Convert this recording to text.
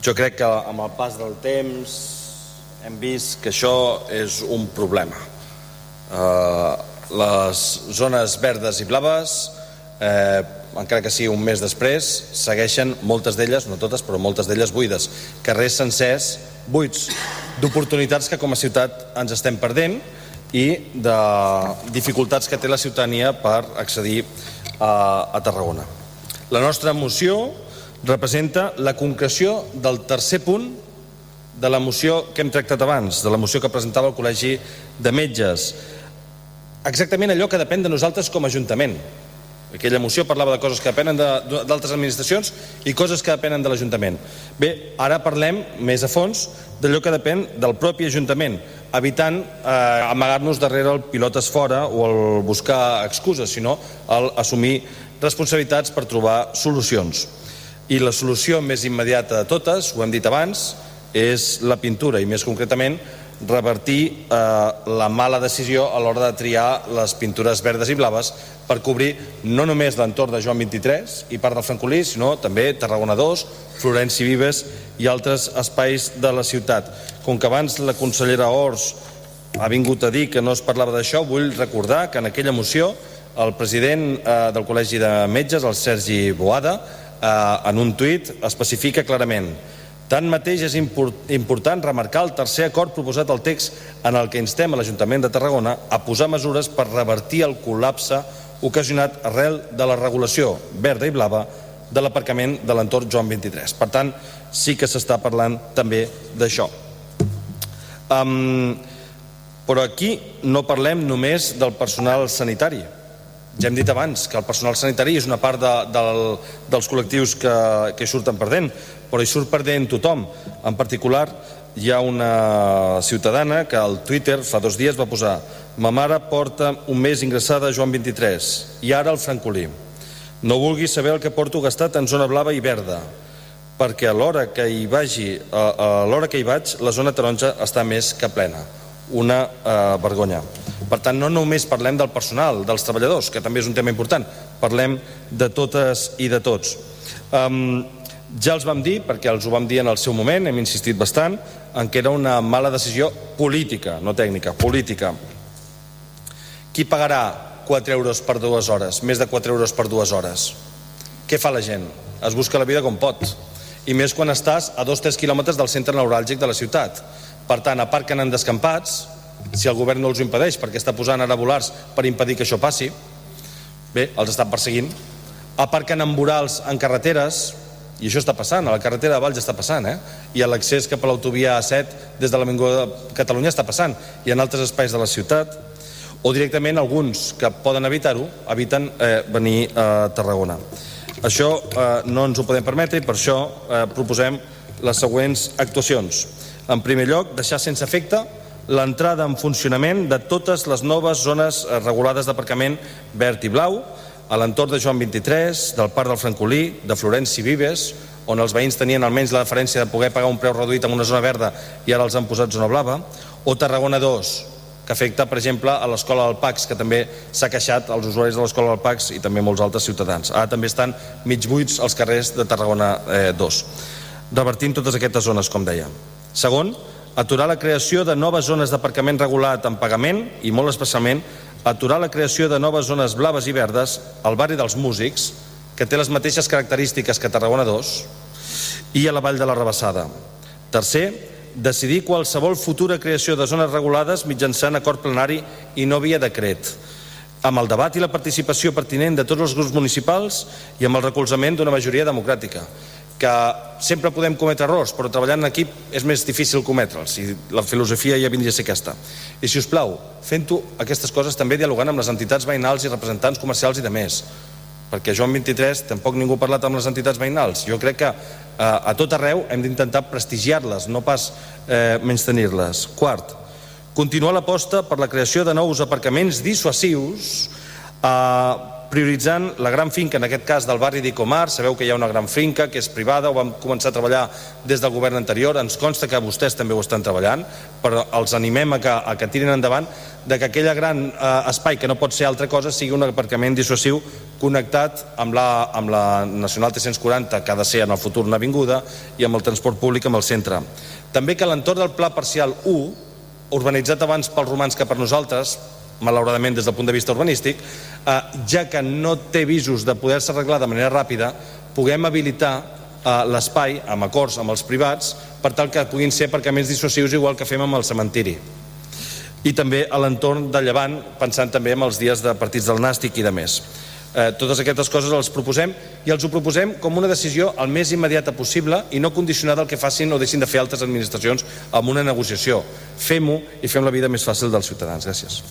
Jo crec que amb el pas del temps hem vist que això és un problema. Les zones verdes i blaves, encara que sigui un mes després, segueixen, moltes d'elles, no totes, però moltes d'elles buides. Carrers sencers buits d'oportunitats que com a ciutat ens estem perdent i de dificultats que té la ciutadania per accedir a Tarragona. La nostra moció representa la concreció del tercer punt de la moció que hem tractat abans, de la moció que presentava el Col·legi de Metges. Exactament allò que depèn de nosaltres com a Ajuntament. Aquella moció parlava de coses que depenen d'altres administracions i coses que depenen de l'Ajuntament. Bé, ara parlem més a fons d'allò que depèn del propi Ajuntament, evitant amagar-nos darrere el pilotes fora o el buscar excuses, sinó el assumir responsabilitats per trobar solucions. I la solució més immediata de totes, ho hem dit abans, és la pintura i més concretament revertir la mala decisió a l'hora de triar les pintures verdes i blaves per cobrir no només l'entorn de Joan 23 i part del Francolí, sinó també Tarragona 2, Florenci Vives i altres espais de la ciutat. Com que abans la consellera Ors ha vingut a dir que no es parlava d'això, vull recordar que en aquella moció el president del Col·legi de Metges, el Sergi Boada, en un tuit especifica clarament: tanmateix és important remarcar el tercer acord proposat al text en el que instem a l'Ajuntament de Tarragona a posar mesures per revertir el col·lapse ocasionat arrel de la regulació verda i blava de l'aparcament de l'entorn Joan 23. Per tant, sí que s'està parlant també d'això. Però aquí no parlem només del personal sanitari. Ja hem dit abans que el personal sanitari és una part dels col·lectius que hi surten perdent, però hi surt perdent tothom. En particular, hi ha una ciutadana que al Twitter fa 2 dies va posar: ma mare porta un mes ingressada a Joan 23 i ara al Francolí. No vulgui saber el que porto gastat en zona blava i verda, perquè a l'hora que hi vaig la zona taronja està més que plena. Una vergonya. Per tant, no només parlem del personal, dels treballadors, que també és un tema important, parlem de totes i de tots. Ja els vam dir, perquè els ho vam dir en el seu moment, hem insistit bastant, en que era una mala decisió política, no tècnica, política. Qui pagarà 4 euros per 2 hores, més de 4 euros per 2 hores? Què fa la gent? Es busca la vida com pot. I més quan estàs a 2-3 quilòmetres del centre neuràlgic de la ciutat. Per tant, aparquen en descampats, si el govern no els ho impedeix, perquè està posant ara volars per impedir que això passi. Bé, els estan perseguint. Aparquen en vorals en carreteres, i això està passant, a la carretera de Valls està passant, i a l'accés cap a l'autovia A7 des de l'Avinguda de Catalunya està passant, i en altres espais de la ciutat, o directament alguns que poden evitar-ho, eviten venir a Tarragona. Això no ens ho podem permetre i per això proposem les següents actuacions. En primer lloc, deixar sense efecte l'entrada en funcionament de totes les noves zones regulades d'aparcament verd i blau a l'entorn de Joan 23, del Parc del Francolí, de Florenci Vives, on els veïns tenien almenys la deferència de poder pagar un preu reduït en una zona verda i ara els han posat zona blava, o Tarragona 2, que afecta, per exemple, a l'Escola del Pacs, que també s'ha queixat als usuaris de l'Escola del Pacs i també molts altres ciutadans. Ara també estan mig buits els carrers de Tarragona 2, revertint totes aquestes zones, com deia. Segon, aturar la creació de noves zones d'aparcament regulat en pagament i, molt especialment, aturar la creació de noves zones blaves i verdes al barri dels Músics, que té les mateixes característiques que Tarragona 2, i a la Vall de la Rabassada. Tercer, decidir qualsevol futura creació de zones regulades mitjançant acord plenari i no via decret, amb el debat i la participació pertinent de tots els grups municipals i amb el recolzament d'una majoria democràtica, que sempre podem cometre errors, però treballant en equip és més difícil cometre'ls, i la filosofia ja vindria a ser aquesta. I, si us plau, fent-ho aquestes coses també dialogant amb les entitats veïnals i representants comercials i de més, perquè a Joan 23 tampoc ningú ha parlat amb les entitats veïnals. Jo crec que a tot arreu hem d'intentar prestigiar-les, no pas menystenir-les. Quart, continuar l'aposta per la creació de nous aparcaments dissuasius prioritzant la gran finca, en aquest cas del barri d'Icomar. Sabeu que hi ha una gran finca que és privada, ho vam començar a treballar des del govern anterior, ens consta que vostès també ho estan treballant, però els animem a que tirin endavant, de que aquella gran espai, que no pot ser altra cosa, sigui un aparcament dissuasiu connectat amb la Nacional T140, que ha de ser en el futur una avinguda, i amb el transport públic amb el centre. També que l'entorn del Pla Parcial 1, urbanitzat abans pels romans que per nosaltres, malauradament des del punt de vista urbanístic, ja que no té visos de poder-se arreglar de manera ràpida, puguem habilitar l'espai amb acords amb els privats per tal que puguin ser aparcaments dissuasius, igual que fem amb el cementiri. I també a l'entorn de Llevant, pensant també en els dies de partits del Nàstic i de més. Totes aquestes coses les proposem i els ho proposem com una decisió el més immediata possible i no condicionada al que facin o deixin de fer altres administracions amb una negociació. Fem-ho i fem la vida més fàcil dels ciutadans. Gràcies.